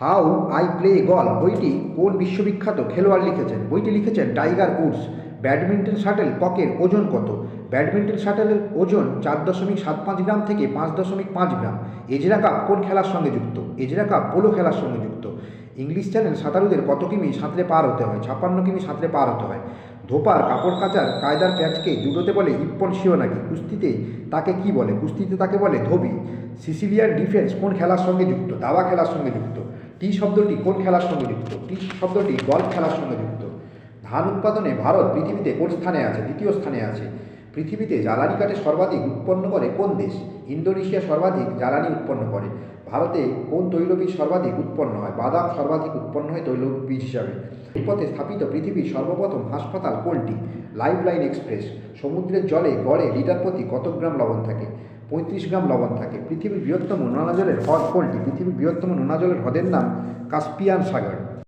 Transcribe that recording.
How I play গল বইটি কোন বিশ্ববিখ্যাত খেলোয়াড় লিখেছেন? বইটি লিখেছেন টাইগার উডস। ব্যাডমিন্টন শাটল ককের ওজন কত? ব্যাডমিন্টন শাটলের ওজন 4.75 গ্রাম থেকে 5.5 গ্রাম। এজরা কাপ কোন খেলার সঙ্গে যুক্ত? এজরা কাপ পোলো খেলার সঙ্গে যুক্ত। ইংলিশ চ্যানেল সাঁতারুদের কত কিমি সাঁতরে পার হতে হয়? 56 কিমি সাঁতরে পার হতে হয়। ধোপার কাপড় কাচার কায়দার প্যাচকে জুডোতে বলে ইপ্পন শিওনাগি। কুস্তিতে তাকে কি বলে? কুস্তিতে তাকে বলে ধোবি। সিসিলিয়ান ডিফেন্স কোন খেলার সঙ্গে যুক্ত? দাবা খেলার সঙ্গে যুক্ত। টি শব্দটি কোন খেলার সঙ্গে যুক্ত? টি শব্দটি গলফ খেলার সঙ্গে যুক্ত। ধান উৎপাদনে ভারত পৃথিবীতে কোন স্থানে আছে? দ্বিতীয় স্থানে আছে। পৃথিবীতে জ্বালানি কাঠে সর্বাধিক উৎপন্ন করে কোন দেশ? ইন্দোনেশিয়া সর্বাধিক জ্বালানি উৎপন্ন করে। ভারতে কোন তৈলবীজ সর্বাধিক উৎপন্ন হয়? বাদাম সর্বাধিক উৎপন্ন হয় তৈলবীজ হিসাবে। রেলপথে স্থাপিত পৃথিবীর সর্বপ্রথম হাসপাতাল কোনটি? Life line express. সমুদ্রের জলে গড়ে লিটার প্রতি কত গ্রাম লবণ থাকে? 35 গ্রাম লবণ থাকে। পৃথিবীর বৃহত্তম নোনা জলের হ্রদ কোনটি? পৃথিবীর বৃহত্তম নোনা জলের হ্রদের নাম কাস্পিয়ান সাগর।